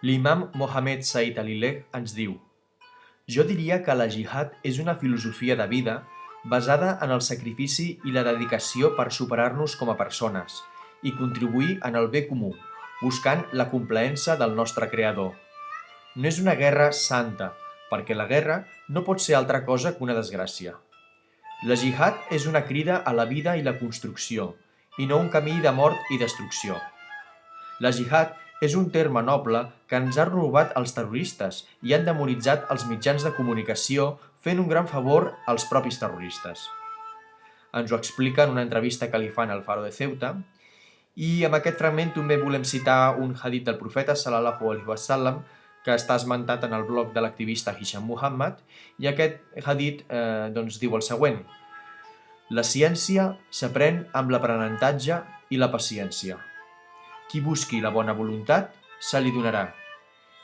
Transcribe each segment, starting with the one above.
L'imam Mohammed Said Alileh ens diu: jo diria que la jihad és una filosofia de vida basada en el sacrifici i la dedicació per superar-nos com a persones i contribuir en el bé comú, buscant la complaença del nostre Creador. No és una guerra santa, perquè la guerra no pot ser altra cosa que una desgràcia. La jihad és una crida a la vida i la construcció, i no un camí de mort i destrucció. La jihad és un terme noble que ens han robat els terroristes i han demonitzat els mitjans de comunicació fent un gran favor als propis terroristes. Ens ho explica en una entrevista que li fan al Faro de Ceuta i amb aquest fragment també volem citar un hadith del profeta sallallahu alaihi wasallam que està esmentat en el blog de l'activista Hisham Muhammad i aquest hadith diu el següent: la ciència s'aprèn amb l'aprenentatge i la paciència. Qui busqui la bona voluntat, se li donarà,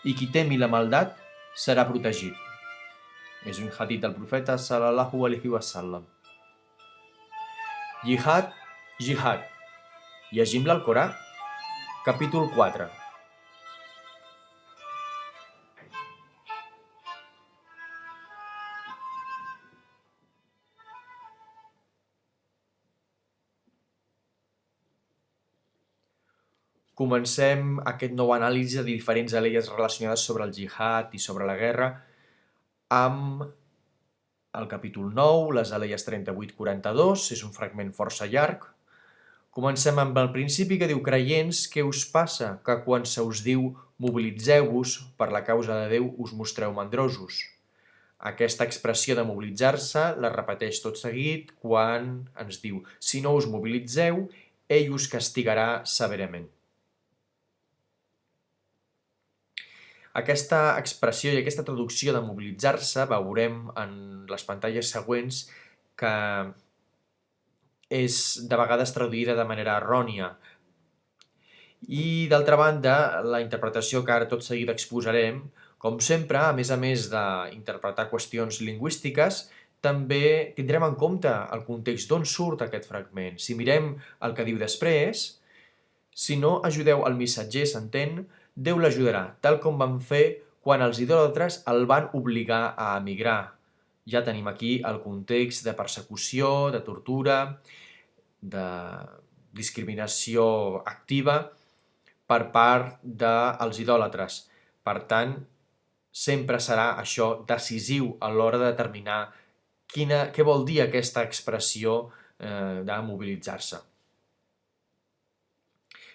i qui temi la maldat, serà protegit. És un hadith del profeta sallallahu alaihi wasallam. Jihad, jihad. Llegim-la al Corà, capítol 4. Comencem aquest nou anàlisi de diferents aleies relacionades sobre el jihad i sobre la guerra amb el capítol 9, les aleies 38-42, és un fragment força llarg. Comencem amb el principi que diu: creients, què us passa que quan se us diu mobilitzeu-vos per la causa de Déu us mostreu mandrosos? Aquesta expressió de mobilitzar-se la repeteix tot seguit quan ens diu: si no us mobilitzeu, ell us castigarà severament. Aquesta expressió i aquesta traducció de mobilitzar-se veurem en les pantalles següents que és de vegades traduïda de manera errònia. I d'altra banda, la interpretació que ara tot seguit exposarem, com sempre, a més d'interpretar qüestions lingüístiques, també tindrem en compte el context d'on surt aquest fragment. Si mirem el que diu després: si no ajudeu el missatger, s'entén, Déu l'ajudarà, tal com van fer quan els idòlatres el van obligar a emigrar. Ja tenim aquí el context de persecució, de tortura, de discriminació activa per part dels idòlatres. Per tant, sempre serà això decisiu a l'hora de determinar què vol dir aquesta expressió de mobilitzar-se.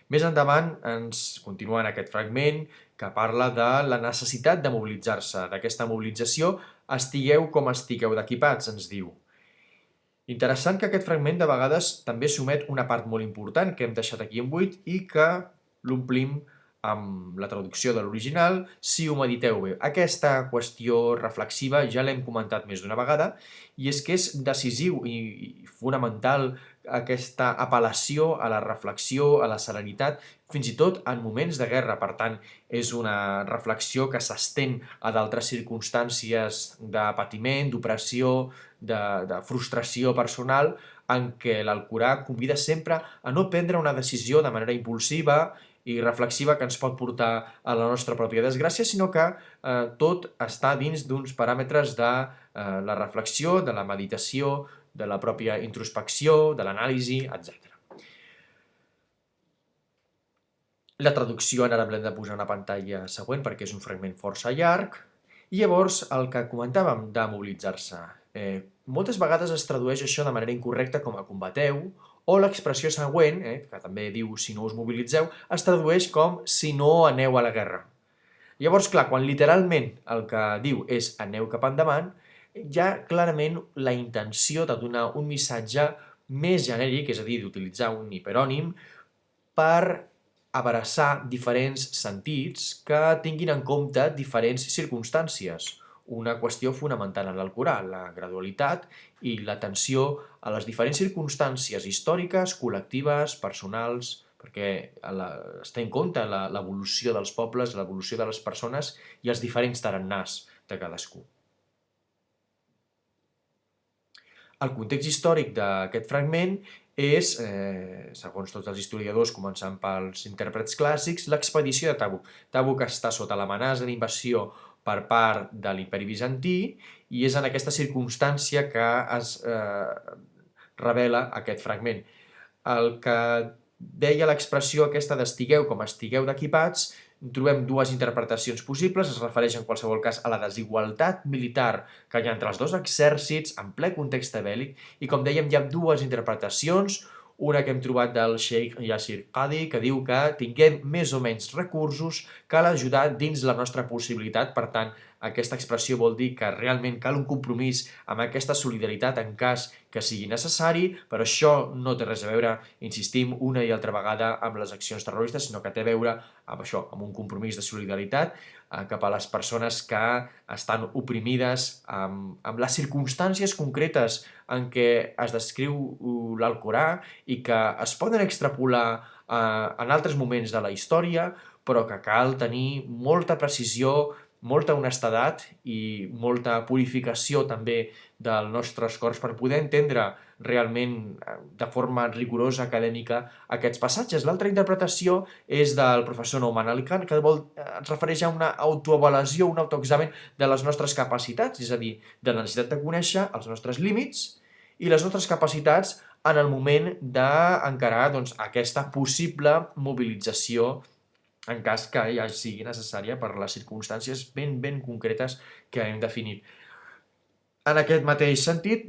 Més endavant ens continua en aquest fragment que parla de la necessitat de mobilitzar-se, d'aquesta mobilització, estigueu com estigueu d'equipats, ens diu. Interessant que aquest fragment de vegades també s'omet una part molt important que hem deixat aquí en buit i que l'omplim amb la traducció de l'original, si ho mediteu bé. Aquesta qüestió reflexiva ja l'hem comentat més d'una vegada i és que és decisiu i fonamental aquesta apel·lació a la reflexió, a la serenitat, fins i tot en moments de guerra. Per tant, és una reflexió que s'estén a d'altres circumstàncies de patiment, d'opressió, de frustració personal, en què l'Alcorà convida sempre a no prendre una decisió de manera impulsiva i reflexiva que ens pot portar a la nostra pròpia desgràcia, sinó que tot està dins d'uns paràmetres de la reflexió, de la meditació, de la pròpia introspecció, de l'anàlisi, etc. La traducció ara l'hem de posar a una pantalla següent perquè és un fragment força llarg. I llavors el que comentàvem de mobilitzar-se. Moltes vegades es tradueix això de manera incorrecta com a combateu, o l'expressió següent, que també diu si no us mobilitzeu, es tradueix com si no aneu a la guerra. Llavors, clar, quan literalment el que diu és aneu cap endavant, hi ha clarament la intenció de donar un missatge més genèric, és a dir, d'utilitzar un hiperònim per abraçar diferents sentits que tinguin en compte diferents circumstàncies. Una qüestió fonamental en l'Alcorà, la gradualitat i l'atenció a les diferents circumstàncies històriques, col·lectives, personals, perquè es té en compte l'evolució dels pobles, l'evolució de les persones i els diferents tarannàs de cadascú. El context històric d'aquest fragment és, segons tots els historiadors, començant pels intèrprets clàssics, l'expedició de Tàbuk. Tàbuk està sota l'amenaça d'invasió per part de l'imperi bizantí i és en aquesta circumstància que es revela aquest fragment. El que deia l'expressió aquesta d'estigueu com estigueu d'equipats, trobem dues interpretacions possibles, es refereix en qualsevol cas a la desigualtat militar que hi ha entre els dos exèrcits en ple context bèl·lic i com dèiem hi ha dues interpretacions, una que hem trobat del Sheikh Yasir Qadi que diu que tinguem més o menys recursos cal ajudar dins la nostra possibilitat, per tant aquesta expressió vol dir que realment cal un compromís amb aquesta solidaritat en cas que sigui necessari, però això no té res a veure, insistim, una i altra vegada amb les accions terroristes, sinó que té a veure amb això, amb un compromís de solidaritat cap a les persones que estan oprimides amb les circumstàncies concretes en què es descriu l'Alcorà i que es poden extrapolar en altres moments de la història, però que cal tenir molta precisió, molta honestedat i molta purificació també dels nostres cors per poder entendre realment de forma rigorosa, acadèmica, aquests passatges. L'altra interpretació és del professor Nouman Ali Khan, que es refereix a una autoavaluació, un autoexamen de les nostres capacitats, és a dir, de la necessitat de conèixer els nostres límits i les nostres capacitats en el moment d'encarar aquesta possible mobilització en cas que ja sigui necessària per les circumstàncies ben concretes que hem definit. En aquest mateix sentit,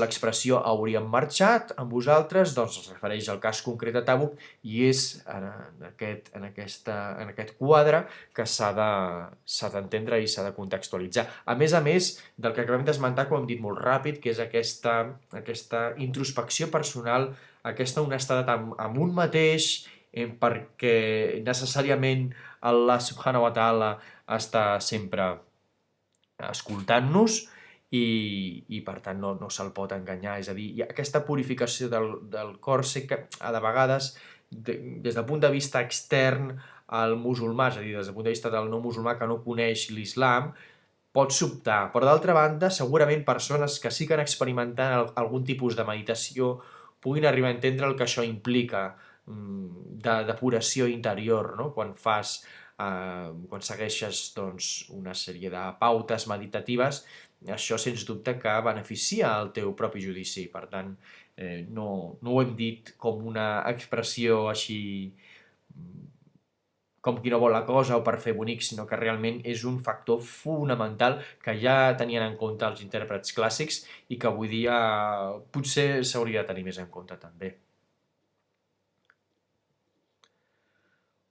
l'expressió hauríem marxat amb vosaltres es refereix al cas concret de Tàbuk i és en aquest quadre que s'ha d'entendre i s'ha de contextualitzar. A més del que acabem d'esmentar, com hem dit molt ràpid, que és aquesta introspecció personal, aquesta honestedat amb un mateix, perquè necessàriament Allah subhanahu wa ta'ala està sempre escoltant-nos i per tant no se'l pot enganyar, és a dir, aquesta purificació del cor sé que de vegades des del punt de vista extern al musulmà, és a dir, des del punt de vista del no musulmà que no coneix l'islam, pot sobtar, però d'altra banda segurament persones que sí que han experimentat algun tipus de meditació puguin arribar a entendre el que això implica de depuració interior, no? Quan segueixes una sèrie de pautes meditatives, això sens dubte que beneficia el teu propi judici. Per tant, no ho hem dit com una expressió així com qui no vol la cosa o per fer bonic, sinó que realment és un factor fonamental que ja tenien en compte els intèrprets clàssics i que avui dia potser s'hauria de tenir més en compte també.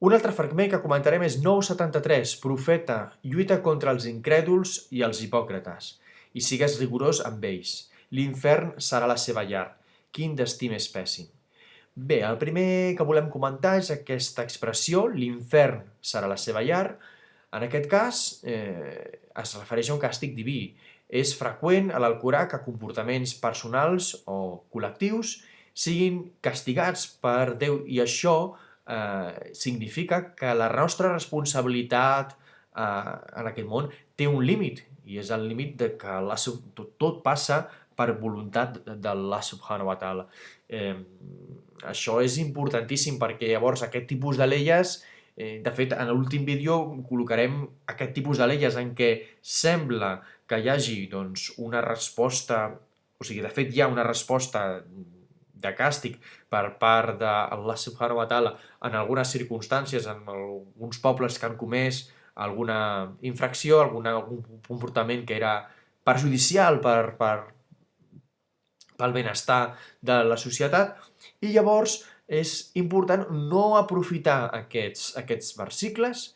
Un altre fragment que comentarem és 973, profeta, lluita contra els incrèduls i els hipòcrates, i sigues rigorós amb ells. L'infern serà la seva llar. Quin destí més pèssim. Bé, el primer que volem comentar és aquesta expressió, l'infern serà la seva llar. En aquest cas, es refereix a un càstig diví. És freqüent a l'Alcorà que comportaments personals o col·lectius siguin castigats per Déu i això significa que la nostra responsabilitat en aquest món té un límit i és el límit de que tot passa per voluntat d'Allah subhanahu wa ta'ala. Això és importantíssim perquè llavors aquest tipus de leyes, de fet en l'últim vídeo col·locarem aquest tipus de leyes en què sembla que hi hagi una resposta, o sigui, de fet hi ha una resposta de càstig per part d'Allah subhanahu wa ta'ala en algunes circumstàncies, en alguns pobles que han comès alguna infracció, algun comportament que era perjudicial pel benestar de la societat, i llavors és important no aprofitar aquests versicles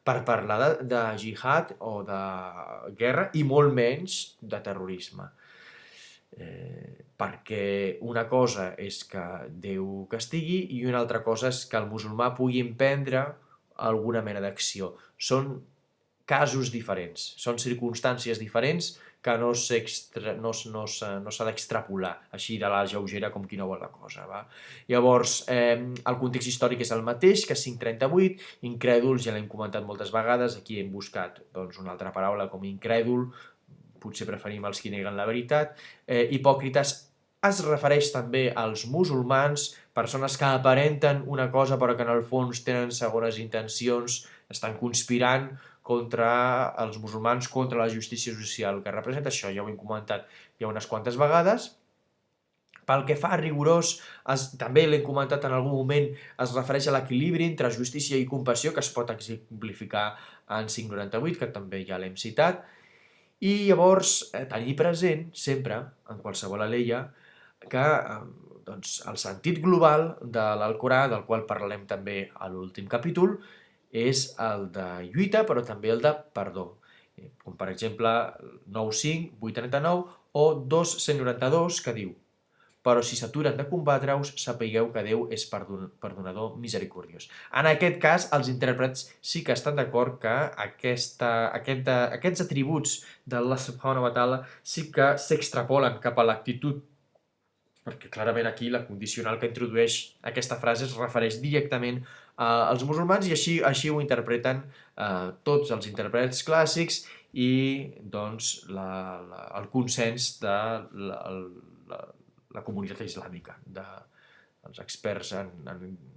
per parlar de jihad o de guerra i molt menys de terrorisme. Perquè una cosa és que Déu castigui i una altra cosa és que el musulmà pugui emprendre alguna mena d'acció. Són casos diferents, són circumstàncies diferents que no s'ha d'extrapolar així de la lleugera com qui no vol la cosa. Va? Llavors, el context històric és el mateix que 538, incrèduls ja l'hem comentat moltes vegades, aquí hem buscat una altra paraula com incrèdul, potser preferim els qui neguen la veritat. Hipòcrites es refereix també als musulmans, persones que aparenten una cosa però que en el fons tenen segones intencions, estan conspirant contra els musulmans, contra la justícia social. Que representa això, ja ho hem comentat ja unes quantes vegades. Pel que fa a rigorós, també l'hem comentat en algun moment, es refereix a l'equilibri entre justícia i compassió, que es pot exemplificar en 598, que també ja l'hem citat. I llavors, tenir present, sempre, en qualsevol aleia, que el sentit global de l'Alcorà, del qual parlarem també a l'últim capítol, és el de lluita, però també el de perdó. Com per exemple 9.5, 8.39 o 2.192, que diu: però si s'aturen de combatre-us, sapigueu que Déu és perdonador misericordiós. En aquest cas, els intèrprets sí que estan d'acord que aquests atributs d'Allah subhanahu wa ta'ala sí que s'extrapolen cap a l'actitud, perquè clarament aquí la condicional que introdueix aquesta frase es refereix directament als musulmans i així ho interpreten tots els intèrprets clàssics i doncs el consens de la comunitat islàmica, dels experts en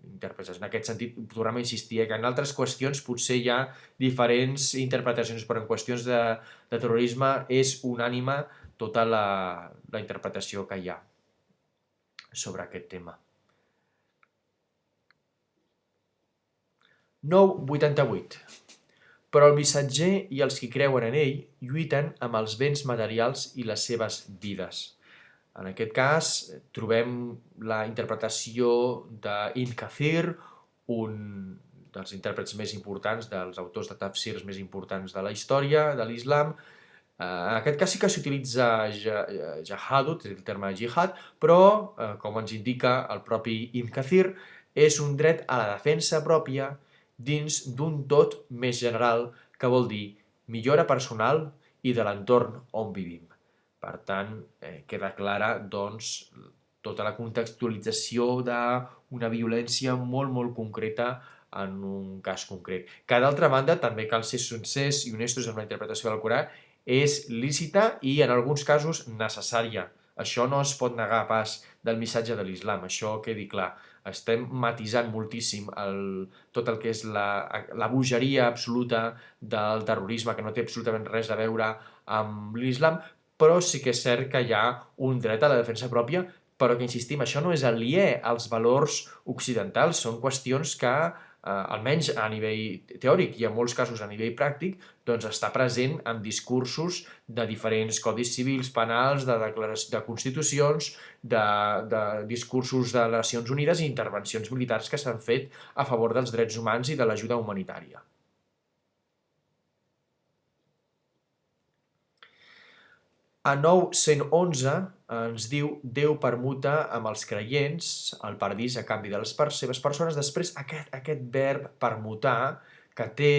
intèrprets. En aquest sentit, tornem a insistir que en altres qüestions potser hi ha diferents interpretacions, però en qüestions de terrorisme és unànime tota la interpretació que hi ha sobre aquest tema. 9.88. Però el missatger i els qui creuen en ell lluiten amb els béns materials i les seves vides. En aquest cas, trobem la interpretació d'Ibn Kathir, un dels intèrprets més importants, dels autors de tafsirs més importants de la història de l'islam. En aquest cas sí que s'utilitza jahadut, el terme jihad, però, com ens indica el propi Ibn Kathir, és un dret a la defensa pròpia dins d'un tot més general que vol dir millora personal i de l'entorn on vivim. Per tant, queda clara doncs, tota la contextualització d'una violència molt, molt concreta en un cas concret. Que d'altra banda, també cal ser sincers i honestos amb la interpretació del Corà, és lícita i en alguns casos necessària. Això no es pot negar pas del missatge de l'islam, això quedi clar. Estem matisant moltíssim tot el que és la bogeria absoluta del terrorisme, que no té absolutament res a veure amb l'islam, però sí que és cert que hi ha un dret a la defensa pròpia, però que insistim, això no és aliè als valors occidentals, són qüestions que, almenys a nivell teòric i en molts casos a nivell pràctic, doncs està present en discursos de diferents codis civils, penals, de constitucions, de discursos de Nacions Unides i intervencions militars que s'han fet a favor dels drets humans i de l'ajuda humanitària. A 9.111 ens diu: Déu permuta amb els creients el paradís a canvi de les seves persones. Després aquest verb permutar, que té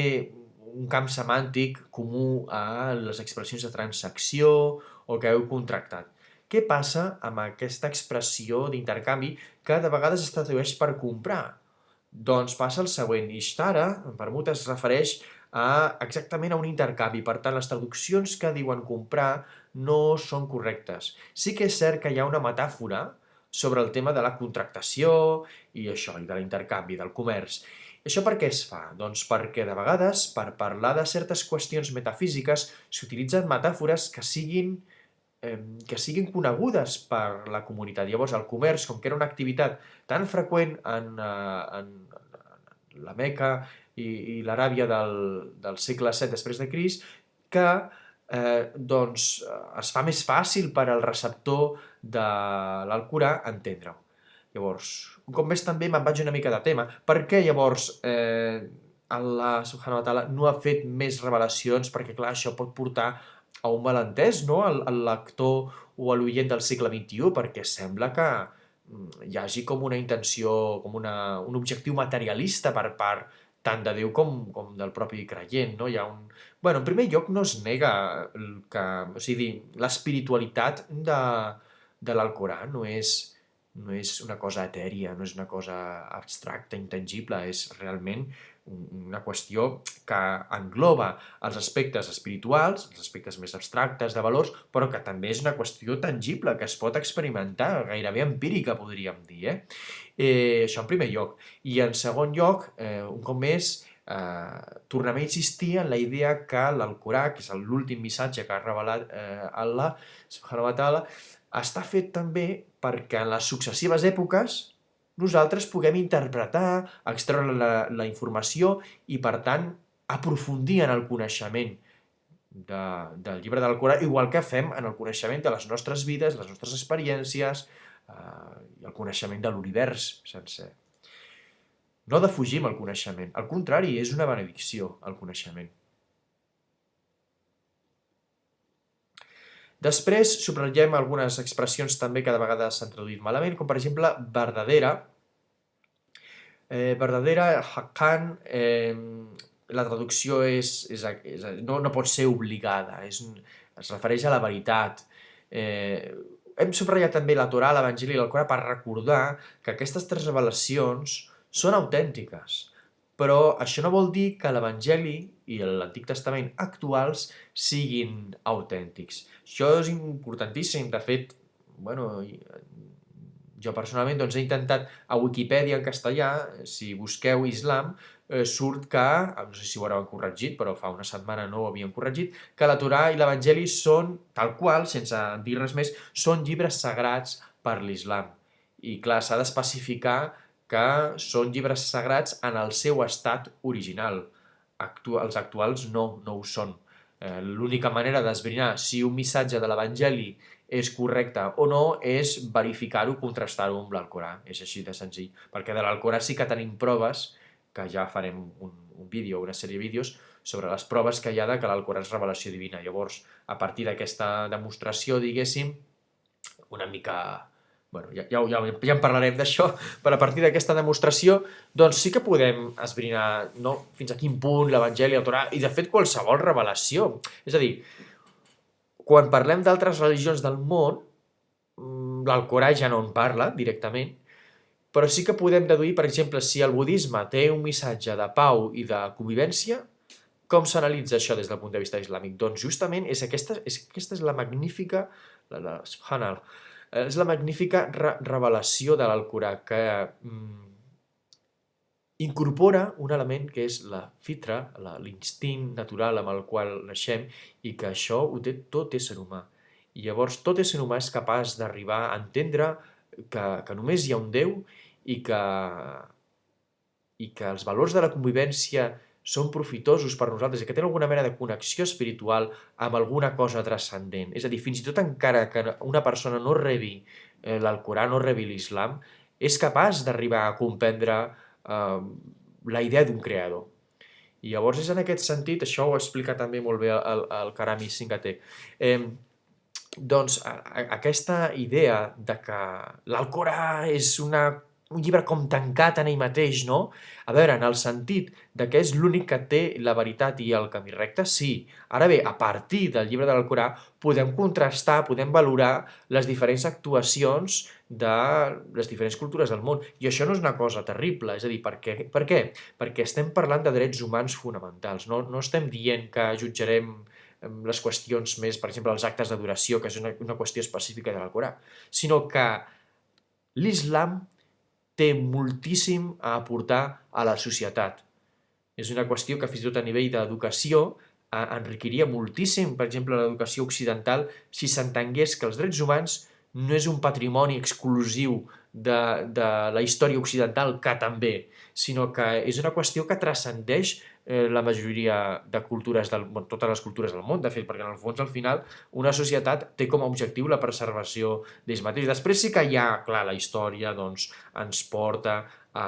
un camp semàntic comú a les expressions de transacció o que heu contractat. Què passa amb aquesta expressió d'intercanvi que de vegades es tradueix per comprar? Doncs passa el següent. Ishtara, en permuta, es refereix exactament a un intercanvi. Per tant, les traduccions que diuen comprar no són correctes. Sí que és cert que hi ha una metàfora sobre el tema de la contractació i això, i de l'intercanvi, del comerç. Això per què es fa? Doncs perquè de vegades, per parlar de certes qüestions metafísiques, s'utilitzen metàfores que siguin conegudes per la comunitat. Llavors, el comerç, com que era una activitat tan freqüent en la Meca i l'Aràbia del segle VII després de Crist, que es fa més fàcil per al receptor de l'Alcorà entendre-ho. Llavors, un cop més també me'n vaig una mica de tema. Per què llavors Allah subhanahu wa ta'ala no ha fet més revelacions? Perquè clar, això pot portar a un malentès, no?, al lector o a l'oient del segle XXI, perquè sembla que hi hagi com una intenció, com un objectiu materialista per part tant de Déu com del propi creient, no? Hi ha en primer lloc no es nega l'espiritualitat de l'Alcorà, no és no és una cosa etèria, no és una cosa abstracta, intangible, és realment una qüestió que engloba els aspectes espirituals, els aspectes més abstractes de valors, però que també és una qüestió tangible, que es pot experimentar, gairebé empírica, podríem dir. Això en primer lloc. I en segon lloc, un cop més, tornem a insistir en la idea que l'Alcorà, que és l'últim missatge que ha revelat Allah subhanahu wa ta'ala, està fet també perquè en les successives èpoques nosaltres puguem interpretar, extreure la informació i, per tant, aprofundir en el coneixement del llibre de l'Alcorà, igual que fem en el coneixement de les nostres vides, les nostres experiències i el coneixement de l'univers sencer. No defugim el coneixement, al contrari, és una benedicció el coneixement. Després subratllem algunes expressions també que de vegades s'han traduït malament, com per exemple verdadera. Verdadera, haqqan, la traducció no pot ser obligada, es refereix a la veritat. Hem subratllat també la Torà, l'Evangeli i l'Alcorà per recordar que aquestes tres revelacions són autèntiques, però això no vol dir que l'Evangeli i l'Antic Testament actuals siguin autèntics. Això és importantíssim. De fet, jo personalment he intentat a Wikipedia en castellà, si busqueu islam, surt que, no sé si ho haurem corregit, però fa una setmana no ho havíem corregit, que la Torà i l'Evangeli són, tal qual, sense dir res més, són llibres sagrats per l'islam. I clar, s'ha d'especificar que són llibres sagrats en el seu estat original. Els actuals no ho són. L'única manera d'esbrinar si un missatge de l'Evangeli és correcte o no és verificar-ho, contrastar-ho amb l'Alcorà. És així de senzill. Perquè de l'Alcorà sí que tenim proves, que ja farem un vídeo, una sèrie de vídeos, sobre les proves que hi ha de que l'Alcorà és revelació divina. Llavors, a partir d'aquesta demostració, diguéssim, una mica... ja en parlarem d'això, però a partir d'aquesta demostració doncs sí que podem esbrinar fins a quin punt l'Evangeli, el Torà, i de fet qualsevol revelació. És a dir, quan parlem d'altres religions del món, l'Alcorà ja no en parla directament, però sí que podem deduir, per exemple, si el budisme té un missatge de pau i de convivència, com s'analitza això des del punt de vista islàmic? Doncs justament aquesta és la magnífica, és la magnífica revelació de l'Alcorà, que incorpora un element que és la fitra, l'instint natural amb el qual naixem, i que això ho té tot ésser humà. I llavors tot ésser humà és capaç d'arribar a entendre que només hi ha un Déu i que els valors de la convivència són profitosos per nosaltres i que tenen alguna mena de connexió espiritual amb alguna cosa transcendent. És a dir, fins i tot encara que una persona no rebi l'Alcorà, no rebi l'Islam, és capaç d'arribar a comprendre la idea d'un creador. I llavors és en aquest sentit, això ho explica també molt bé el Karami Singatè, doncs aquesta idea de que l'Alcorà és un llibre com tancat en ell mateix, no? A veure, en el sentit de que és l'únic que té la veritat i el camí recte, sí. Ara bé, a partir del llibre de l'Alcorà podem contrastar, podem valorar les diferents actuacions de les diferents cultures del món. I això no és una cosa terrible, és a dir, per què? Perquè estem parlant de drets humans fonamentals, no estem dient que jutjarem les qüestions més, per exemple, els actes d'adoració, que és una qüestió específica de l'Alcorà, sinó que l'Islam té moltíssim a aportar a la societat. És una qüestió que fins i tot a nivell d'educació enriquiria moltíssim, per exemple, l'educació occidental, si s'entengués que els drets humans no és un patrimoni exclusiu de la història occidental, que també, sinó que és una qüestió que transcendeix la majoria de cultures del món, totes les cultures del món, de fet, perquè en el fons, al final, una societat té com a objectiu la preservació d'ells mateixos. Després sí que hi ha, clar, la història doncs, ens porta a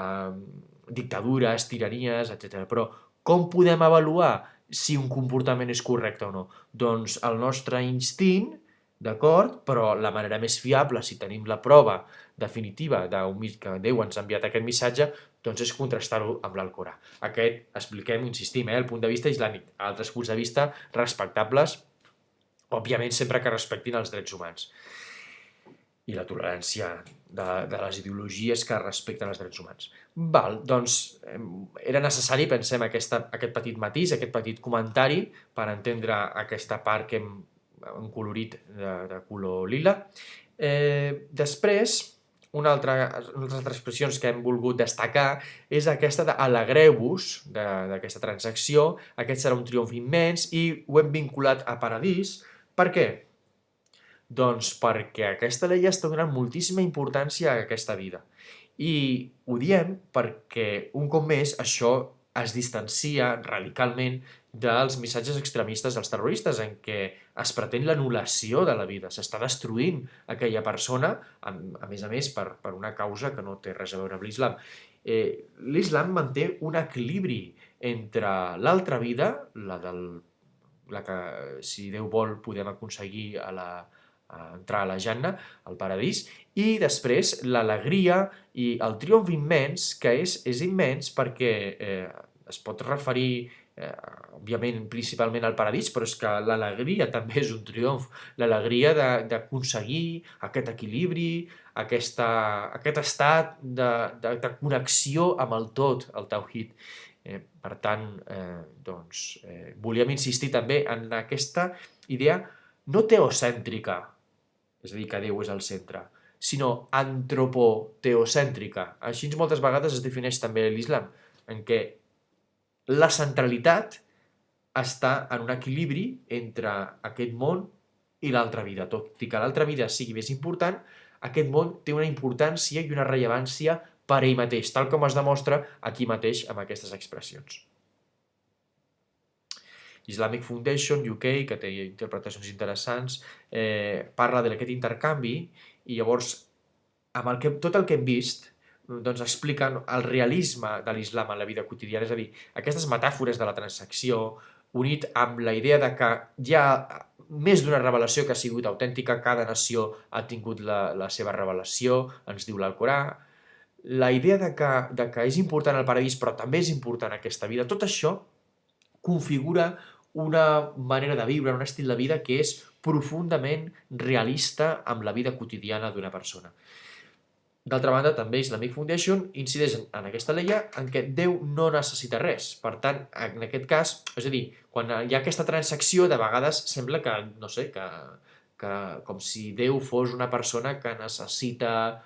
dictadures, tiranies, etc. Però com podem avaluar si un comportament és correcte o no? Doncs el nostre instint, d'acord, però la manera més fiable, si tenim la prova definitiva que Déu ens ha enviat aquest missatge, doncs és contrastar-ho amb l'Alcorà. Aquest, expliquem, insistim, el punt de vista islàmic. Altres punts de vista respectables, òbviament sempre que respectin els drets humans. i la tolerància de les ideologies que respecten els drets humans. Doncs era necessari, pensem, aquest petit matís, aquest petit comentari per entendre aquesta part que hem encolorit de color lila. Després, unes altres expressions que hem volgut destacar és aquesta de alegreu-vos d'aquesta transacció, aquest serà un triomf immens i ho hem vinculat a paradís. Per què? Doncs perquè aquesta llei està donant moltíssima importància a aquesta vida. I ho diem perquè, un cop més, això es distancia radicalment dels missatges extremistes dels terroristes, en què es pretén l'anul·lació de la vida, s'està destruint aquella persona, a més, per una causa que no té res a veure amb l'islam. L'islam manté un equilibri entre l'altra vida, la que, si Déu vol, podem aconseguir a entrar a la Janna, al paradís, i després l'alegria i el triomf immens, que és immens perquè es pot referir, òbviament, principalment al paradís, però és que l'alegria també és un triomf, l'alegria d'aconseguir aquest equilibri, aquest estat de connexió amb el tot, el tauhid. Per tant, volíem insistir també en aquesta idea no teocèntrica, és a dir, que Déu és el centre, sinó antropoteocèntrica. Així moltes vegades es defineix també l'islam, en què la centralitat està en un equilibri entre aquest món i l'altra vida. Tot i que l'altra vida sigui més important, aquest món té una importància i una rellevància per ell mateix, tal com es demostra aquí mateix amb aquestes expressions. Islamic Foundation UK, que té interpretacions interessants, parla d'aquest intercanvi i llavors, amb tot el que hem vist, doncs expliquen el realisme de l'islam en la vida quotidiana, és a dir, aquestes metàfores de la transacció, unit amb la idea de que hi ha més d'una revelació que ha sigut autèntica, cada nació ha tingut la seva revelació, ens diu l'Alcorà, la idea de que és important el paradís però també és important aquesta vida, tot això configura una manera de viure, un estil de vida que és profundament realista amb la vida quotidiana d'una persona. D'altra banda, també Islamic Foundation incideix en aquesta llei en què Déu no necessita res. Per tant, en aquest cas, és a dir, quan hi ha aquesta transacció, de vegades sembla que, no sé, que com si Déu fos una persona que necessita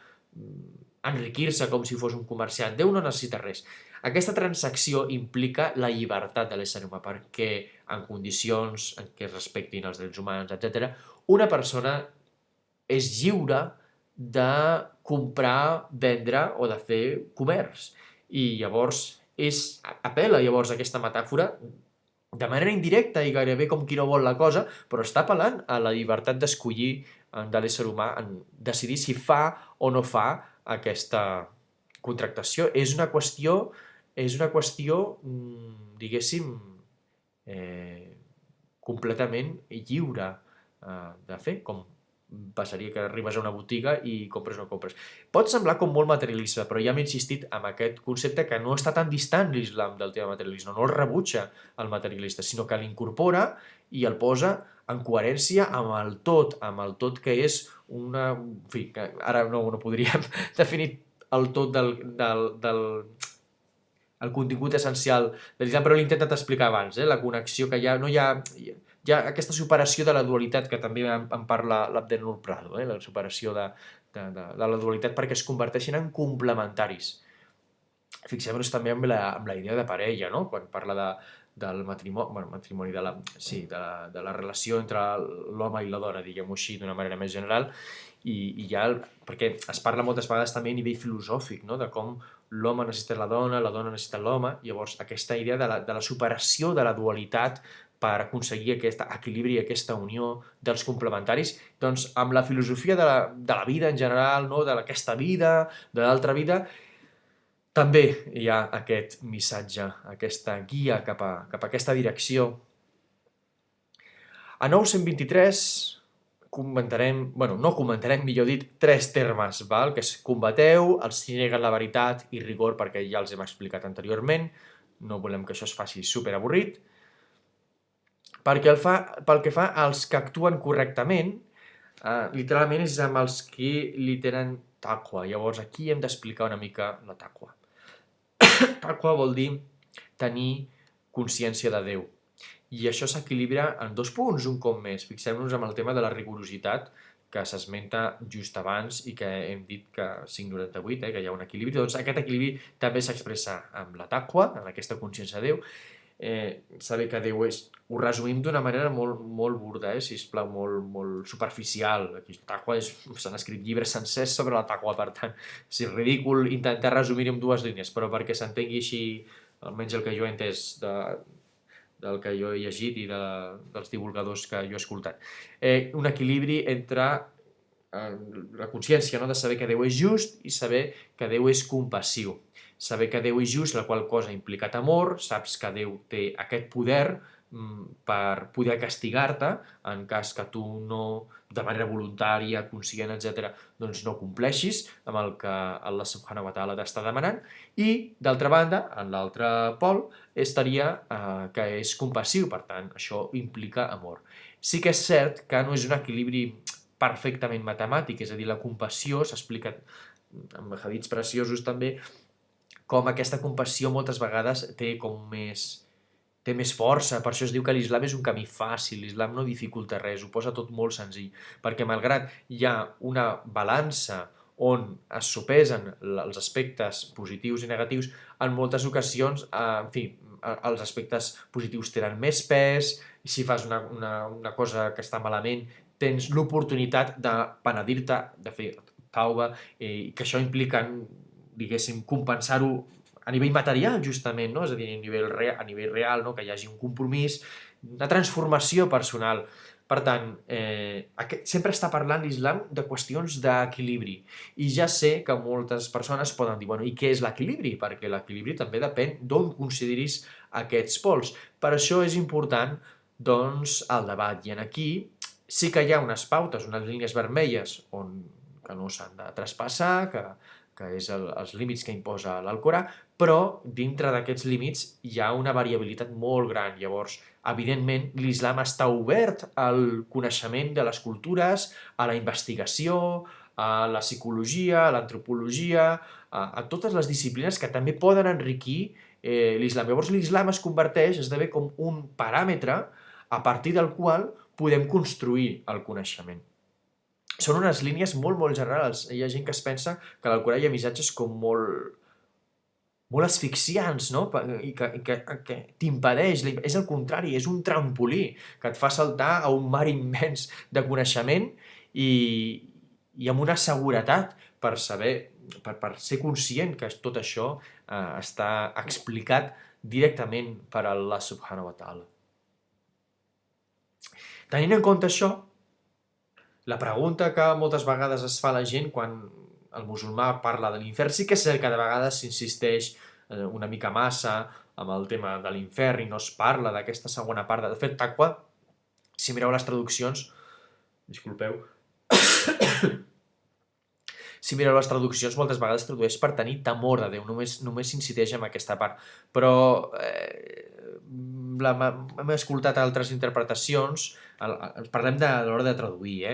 enriquir-se com si fos un comerciant. Déu no necessita res. Aquesta transacció implica la llibertat de l'ésser humà, perquè en condicions en què es respectin els drets humans, etc., una persona és lliure de comprar, vendre o de fer comerç. I llavors apel·la llavors a aquesta metàfora de manera indirecta i gairebé com qui no vol la cosa, però està apel·lant a la llibertat d'escollir de l'ésser humà en decidir si fa o no fa aquesta contractació. És una qüestió, diguéssim, completament lliure de fer, com passaria que arribes a una botiga i compres o no compres. Pot semblar com molt materialista, però ja hem insistit en aquest concepte que no està tan distant l'islam del tema materialisme, no el rebutja el materialista, sinó que l'incorpora i el posa en coherència amb el tot que és una... En fi, que ara no podríem definir el tot el contingut essencial de l'islam, però l'he intentat explicar abans, la connexió que hi ha aquesta superació de la dualitat, que també en parla l'Abdel Nur Prado, la superació de la dualitat perquè es converteixin en complementaris. Fixem-nos també amb la idea de parella, no? Quan parla del matrimoni, de la relació entre l'home i la dona, diguem-ho així, d'una manera més general, i ja, perquè es parla moltes vegades també a nivell filosòfic, no? De com l'home necessita la dona necessita l'home, llavors aquesta idea de la superació de la dualitat per aconseguir aquest equilibri i aquesta unió dels complementaris, doncs amb la filosofia de la vida en general, no? D'aquesta vida, de l'altra vida, també hi ha aquest missatge, aquesta guia cap a aquesta direcció. A 923 comentarem, millor dit, 3 termes, que és combateu, els qui neguen la veritat i rigor, perquè ja els hem explicat anteriorment, no volem que això es faci superavorrit. Pel que fa als que actuen correctament, Literalment és amb els que li tenen taqwa. Llavors aquí hem d'explicar una mica la taqwa. Taqwa vol dir tenir consciència de Déu. I això s'equilibra en 2 punts, un cop més. Fixem-nos en el tema de la rigorositat que s'esmenta just abans i que hem dit que 598, que hi ha un equilibri. Doncs aquest equilibri també s'expressa amb la taqwa, en aquesta consciència de Déu. Saber que Déu és... Ho resumim d'una manera molt, molt burda, sisplau, molt, molt superficial. Aquí taqwa s'han escrit llibres sencers sobre la taqwa, per tant, és ridícul intentar resumir-ho en 2 línies, però perquè s'entengui així, almenys el que jo he entès del que jo he llegit i dels divulgadors que jo he escoltat. Un equilibri entre la consciència, no?, de saber que Déu és just i saber que Déu és compassiu. Saber que Déu és just, la qual cosa ha implicat amor, saps que Déu té aquest poder per poder castigar-te en cas que tu no, de manera voluntària, conscient, etc., doncs no compleixis amb el que Allah subhanahu wa ta'ala t'està demanant. I, d'altra banda, en l'altre pol, estaria que és compassiu, per tant, això implica amor. Sí que és cert que no és un equilibri perfectament matemàtic, és a dir, la compassió s'explica amb hadits preciosos també, com aquesta compassió moltes vegades té més força. Per això es diu que l'islam és un camí fàcil, l'islam no dificulta res, ho posa tot molt senzill, perquè malgrat hi ha una balança on es sopesen els aspectes positius i negatius, en moltes ocasions, en fi, els aspectes positius tenen més pes, i si fas una cosa que està malament, tens l'oportunitat de penedir-te, de fer tauba, i que això implica, diguéssim, compensar-ho a nivell material, justament, no? És a dir, a nivell real, no? Que hi hagi un compromís, una transformació personal. Per tant, sempre està parlant l'islam de qüestions d'equilibri. I ja sé que moltes persones poden dir, bueno, i què és l'equilibri? Perquè l'equilibri també depèn d'on consideris aquests pols. Per això és important, doncs, el debat. I aquí sí que hi ha unes pautes, unes línies vermelles que no s'han de traspassar, que és els límits que imposa l'Alcorà, però dintre d'aquests límits hi ha una variabilitat molt gran. Llavors, evidentment, l'islam està obert al coneixement de les cultures, a la investigació, a la psicologia, a l'antropologia, a totes les disciplines que també poden enriquir l'islam. Llavors, l'islam es converteix, esdevé com un paràmetre a partir del qual podem construir el coneixement. Són unes línies molt, molt generals. Hi ha gent que es pensa que a l'Alcorà hi ha missatges com molt asfixiants, no? I que t'impedeix. És el contrari, és un trampolí que et fa saltar a un mar immens de coneixement i amb una seguretat per saber, per ser conscient que tot això està explicat directament per Allah subhanahu wa ta'ala. Tenint en compte això, la pregunta que moltes vegades es fa la gent quan el musulmà parla de l'infern, sí que és cert que de vegades s'insisteix una mica massa amb el tema de l'infern i no es parla d'aquesta segona part. De fet, taqwa, si mireu les traduccions, disculpeu, si mireu les traduccions moltes vegades tradueix per tenir temor de Déu, només s'insisteix en aquesta part. Però hem escoltat altres interpretacions, parlem de l'hora de traduir,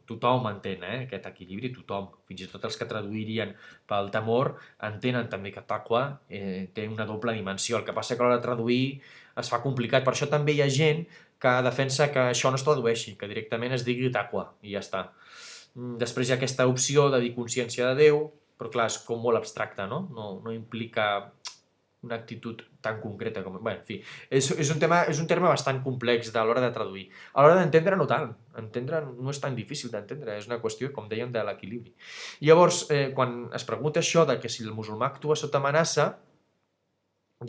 tothom entén aquest equilibri, tothom, fins i tot els que traduirien pel temor, entenen també que taqwa té una doble dimensió. El que passa que a l'hora de traduir es fa complicat, per això també hi ha gent que defensa que això no es tradueixi, que directament es digui taqwa i ja està. Després hi ha aquesta opció de dir consciència de Déu, però clar, és com molt abstracte, no? No implica una actitud tan concreta com... Bé, en fi, és un terme bastant complex a l'hora de traduir. A l'hora d'entendre no tant, entendre no és tan difícil d'entendre, és una qüestió, com dèiem, de l'equilibri. Llavors, quan es pregunta això de que si el musulmà actua sota amenaça,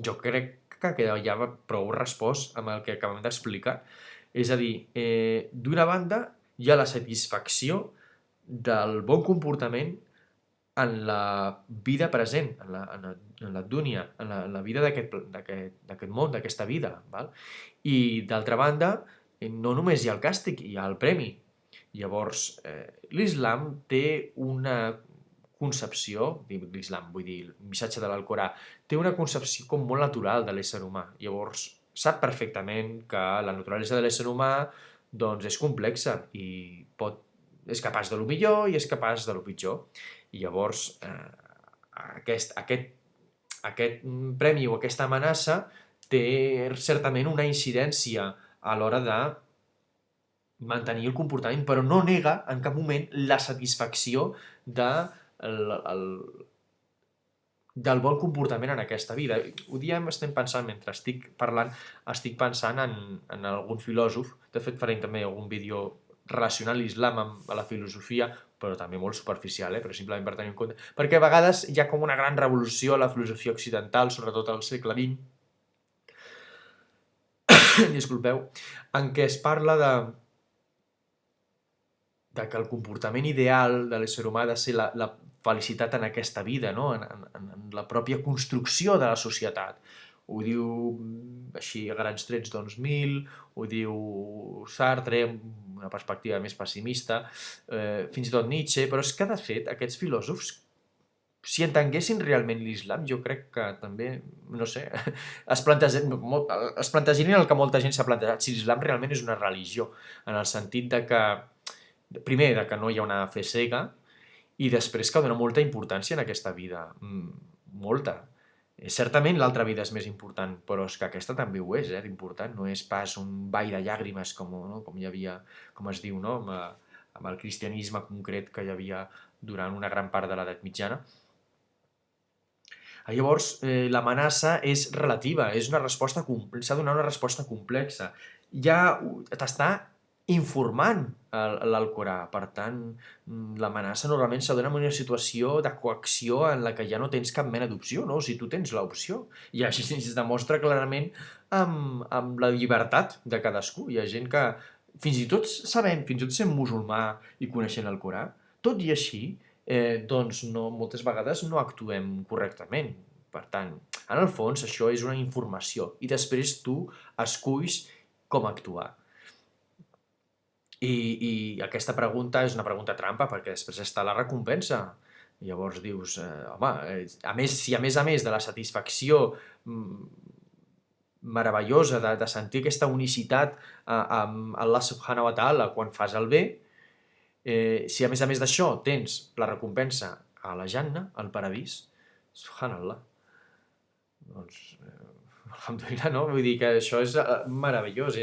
jo crec que ja va prou respost amb el que acabem d'explicar. És a dir, d'una banda hi ha la satisfacció del bon comportament en la vida present, en la dúnia, en la vida d'aquest món, d'aquesta vida. Val? I d'altra banda, no només hi ha el càstig, hi ha el premi. Llavors, l'islam té una concepció, l'islam, vull dir, el missatge de l'Alcorà, té una concepció com molt natural de l'ésser humà. Llavors, sap perfectament que la naturalesa de l'ésser humà doncs, és complexa i pot és capaç de lo millor i és capaç de lo pitjor. I llavors aquest premi o aquesta amenaça té certament una incidència a l'hora de mantenir el comportament, però no nega en cap moment la satisfacció del bon comportament en aquesta vida. Ho diem, estem pensant, mentre estic parlant, estic pensant en algun filòsof. De fet, farem també algun vídeo relacionant l'islam amb la filosofia, però també molt superficial, però simplement per tenir en compte. Perquè a vegades hi ha com una gran revolució a la filosofia occidental, sobretot al segle XX, disculpeu, en què es parla de que el comportament ideal de l'ésser humà ha de ser la felicitat en aquesta vida, no? En la pròpia construcció de la societat. Ho diu així a grans trets doncs Mill, ho diu Sartre, amb una perspectiva més pessimista, fins i tot Nietzsche, però és que de fet aquests filòsofs, si entenguessin realment l'islam, jo crec que també, no sé, es plantejarien el que molta gent s'ha plantejat, si l'islam realment és una religió, en el sentit de que primer, que no hi ha una fe cega, i després que dona molta importància en aquesta vida. Molta. Certament l'altra vida és més important, però és que aquesta també ho és, d'important. No és pas un ball de llàgrimes com hi havia, com es diu, no? Amb el cristianisme concret que hi havia durant una gran part de l'edat mitjana. Llavors, l'amenaça és relativa, és una resposta, s'ha de donar una resposta complexa. Ja t'està informant l'Alcorà, per tant, l'amenaça normalment s'ha de donar en una situació de coacció en la que ja no tens cap mena d'opció, no? O sigui, tu tens l'opció, i així es demostra clarament amb la llibertat de cadascú. Hi ha gent que, fins i tot sabent, fins i tot sent musulmà i coneixent l'Alcorà, tot i així, doncs moltes vegades no actuem correctament. Per tant, en el fons, això és una informació, i després tu esculls com actuar. I aquesta pregunta és una pregunta trampa, perquè després està la recompensa. Llavors dius, home, si a més de la satisfacció meravellosa de sentir aquesta unicitat amb Allah subhanahu wa ta'ala quan fas el bé, si a més d'això tens la recompensa a la Janna, al paradís, subhanallah, doncs, alhamdulillah, no? Vull dir que això és meravellós,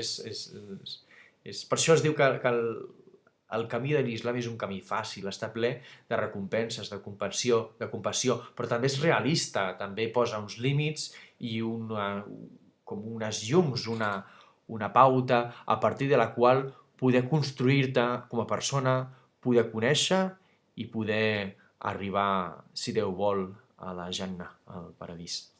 per això es diu que el camí de l'islam és un camí fàcil, està ple de recompenses, de compassió, però també és realista, també posa uns límits i com unes llums, una pauta a partir de la qual poder construir-te com a persona, poder conèixer i poder arribar, si Déu vol, a la Janna, al paradís.